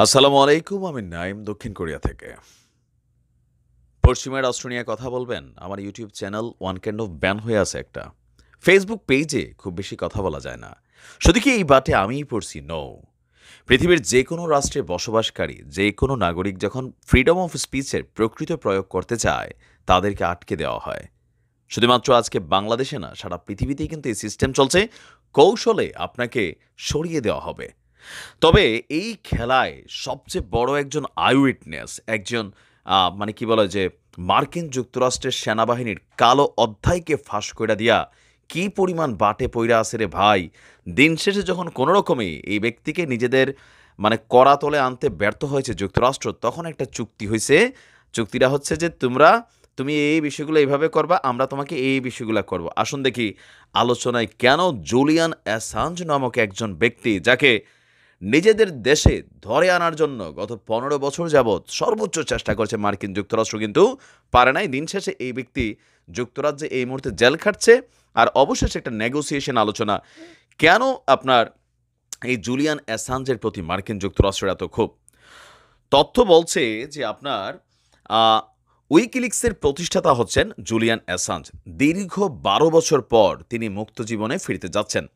আসসালামু আলাইকুম। আমি নাইম দক্ষিণ কোরিয়া থেকে। পশ্চিমা রাষ্ট্র নিয়ে কথা বলবেন? আমার YouTube channel one kind of ban হয়ে আছে একটা। ফেসবুক পেজে খুব বেশি কথা বলা যায় না। শুধু কি এই বাটে আমিই পড়ছি? নো। পৃথিবীর যেকোনো রাষ্ট্রে বসবাসকারী যেকোনো নাগরিক যখন ফ্রিডম অফ স্পিচের প্রকৃত প্রয়োগ করতে চায়, তাদেরকে আটকে দেওয়া হয়। শুধুমাত্র আজকে বাংলাদেশে না, সারা পৃথিবীতেই কিন্তু এই সিস্টেম চলছে। কৌশলে আপনাকে সরিয়ে দেওয়া হবে। তবে এই খেলায় সবচেয়ে বড় একজন আই উইটনেস, একজন মানে কি বলা হয় যে মার্কিন যুক্তরাষ্ট্রের সেনাবাহিনীর কালো অধ্যায়কে ফাঁস কইরা দিয়া কি পরিমাণ বাটে পইরা আছে রে ভাই! দিন শেষে যখন কোনো রকমে এই ব্যক্তিকে নিজেদের মানে করাতলে আনতে ব্যর্থ হয়েছে যুক্তরাষ্ট্র, তখন একটা চুক্তি হইছে। চুক্তিটা হচ্ছে যে তুমি এই বিষয়গুলো এইভাবে করবা, আমরা তোমাকে এই বিষয়গুলা করব। আসুন দেখি আলোচনায় কেন জুলিয়ান অ্যাসাঞ্জ নামক একজন ব্যক্তি, যাকে নিজেদের দেশে ধরে আনার জন্য গত ১৫ বছর যাবৎ সর্বোচ্চ চেষ্টা করছে মার্কিন যুক্তরাষ্ট্র, কিন্তু পারে নাই। দিন শেষে এই ব্যক্তি যুক্তরাজ্যে এই মুহূর্তে জেল খাটছে। আর অবশেষে একটা নেগোসিয়েশন আলোচনা। কেন আপনার এই জুলিয়ান অ্যাসাঞ্জের প্রতি মার্কিন যুক্তরাষ্ট্রের এত ক্ষোভ? তথ্য বলছে যে আপনার আ উইকিলিক্সের প্রতিষ্ঠাতা হচ্ছেন জুলিয়ান অ্যাসাঞ্জ। দীর্ঘ ১২ বছর পর তিনি মুক্ত জীবনে ফিরতে যাচ্ছেন।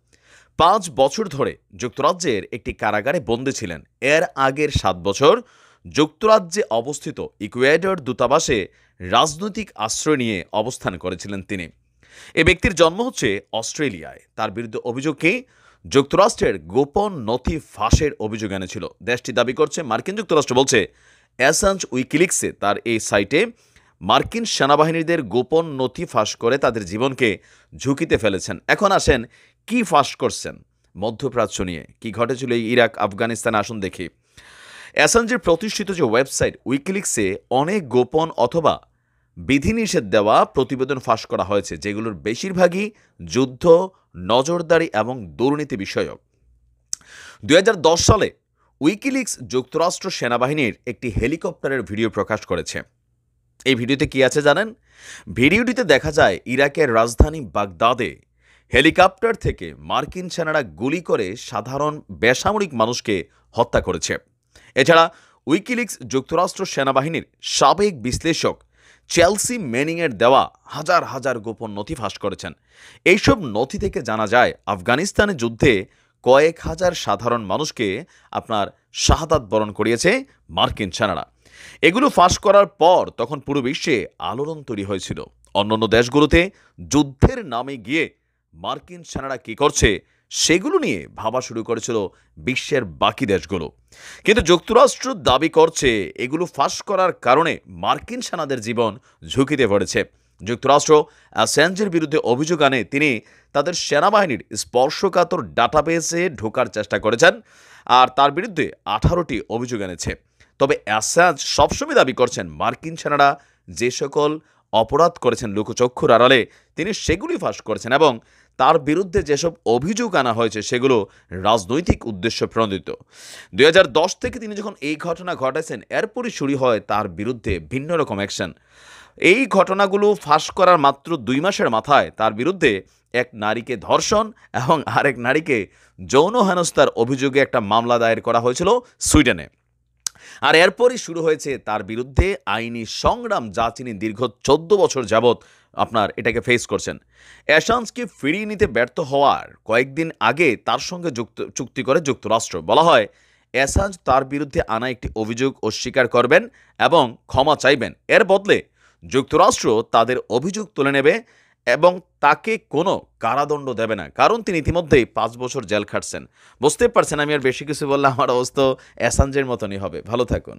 ৫ বছর ধরে যুক্তরাজ্যের একটি কারাগারে বন্দী ছিলেন। এর আগের ৭ বছর যুক্তরাজ্যে অবস্থিত ইকুয়েডর দূতাবাসে রাজনৈতিক আশ্রয় নিয়ে অবস্থান করেছিলেন তিনি। এ ব্যক্তির জন্ম হচ্ছে অস্ট্রেলিয়ায়। তার বিরুদ্ধে অভিযোগ কি? যুক্তরাষ্ট্রের গোপন নথি ফাঁসের অভিযোগ এনেছিল। দেশটি দাবি করছে, মার্কিন যুক্তরাষ্ট্র বলছে, অ্যাসাঞ্জ উইকিলিক্সে তার এই সাইটে মার্কিন সেনাবাহিনীদের গোপন নথি ফাঁস করে তাদের জীবনকে ঝুঁকিতে ফেলেছেন। এখন আসেন, কি ফাঁস করছেন? মধ্যপ্রাচ্য নিয়ে কি ঘটেছিল এই ইরাক, আফগানিস্তানে, আসুন দেখি। অ্যাসাঞ্জের প্রতিষ্ঠিত যে ওয়েবসাইট উইকিলিক্সে অনেক গোপন অথবা বিধিনিষেধ দেওয়া প্রতিবেদন ফাঁস করা হয়েছে, যেগুলোর বেশিরভাগই যুদ্ধ, নজরদারি এবং দুর্নীতি বিষয়ক। ২০১০ সালে উইকিলিক্স যুক্তরাষ্ট্র সেনাবাহিনীর একটি হেলিকপ্টারের ভিডিও প্রকাশ করেছে। এই ভিডিওতে কি আছে জানেন? ভিডিওটিতে দেখা যায় ইরাকের রাজধানী বাগদাদে হেলিকপ্টার থেকে মার্কিন সেনারা গুলি করে সাধারণ বেসামরিক মানুষকে হত্যা করেছে। এছাড়া উইকিলিক্স যুক্তরাষ্ট্র সেনাবাহিনীর সাবেক বিশ্লেষক চেলসি ম্যানিংয়ের দেওয়া হাজার হাজার গোপন নথি ফাঁস করেছেন। এইসব নথি থেকে জানা যায় আফগানিস্তানের যুদ্ধে কয়েক হাজার সাধারণ মানুষকে আপনার শাহাদাত বরণ করিয়েছে মার্কিন সেনারা। এগুলো ফাঁস করার পর তখন পুরো বিশ্বে আলোড়ন তৈরি হয়েছিল। অন্যান্য দেশগুলোতে যুদ্ধের নামে গিয়ে মার্কিন সেনারা কী করছে সেগুলো নিয়ে ভাবা শুরু করেছিল বিশ্বের বাকি দেশগুলো। কিন্তু যুক্তরাষ্ট্র দাবি করছে এগুলো ফাঁস করার কারণে মার্কিন সেনাদের জীবন ঝুঁকিতে পড়েছে। যুক্তরাষ্ট্র অ্যাসাঞ্জের বিরুদ্ধে অভিযোগ আনে তিনি তাদের সেনাবাহিনীর স্পর্শকাতর ডাটাবেসে ঢোকার চেষ্টা করেছেন, আর তার বিরুদ্ধে 18টি অভিযোগ এনেছে। তবে অ্যাসাঞ্জ সবসময় দাবি করছেন মার্কিন সেনারা যে সকল অপরাধ করেছেন লোকচক্ষুর আড়ালে, তিনি সেগুলি ফাঁস করেছেন এবং তার বিরুদ্ধে যেসব অভিযোগ আনা হয়েছে সেগুলো রাজনৈতিক উদ্দেশ্য প্রণোদিত। ২০১০ থেকে তিনি যখন এই ঘটনা ঘটাইছেন, এরপরই শুরু হয় তার বিরুদ্ধে ভিন্ন রকম অ্যাকশন। এই ঘটনাগুলো ফাঁস করার মাত্র ২ মাসের মাথায় তার বিরুদ্ধে এক নারীকে ধর্ষণ এবং আরেক নারীকে যৌন হেনস্থার অভিযোগে একটা মামলা দায়ের করা হয়েছিল সুইডেনে। আর এরপরই শুরু হয়েছে তার বিরুদ্ধে আইনি সংগ্রাম, যা তিনি দীর্ঘ ১৪ বছর যাবৎ আপনার এটাকে ফেস করছেন। অ্যাসাঞ্জকে ফিরিয়ে নিতে ব্যর্থ হওয়ার কয়েকদিন আগে তার সঙ্গে চুক্তি করে যুক্তরাষ্ট্র। বলা হয় অ্যাসাঞ্জ তার বিরুদ্ধে আনা একটি অভিযোগ অস্বীকার করবেন এবং ক্ষমা চাইবেন। এর বদলে যুক্তরাষ্ট্র তাদের অভিযোগ তুলে নেবে এবং তাকে কোনো কারাদণ্ড দেবে না, কারণ তিনি ইতিমধ্যেই ৫ বছর জেল খাটছেন। বুঝতে পারছেন, আমি আর বেশি কিছু বললে আমার অবস্থা অ্যাসাঞ্জের মতনই হবে। ভালো থাকুন।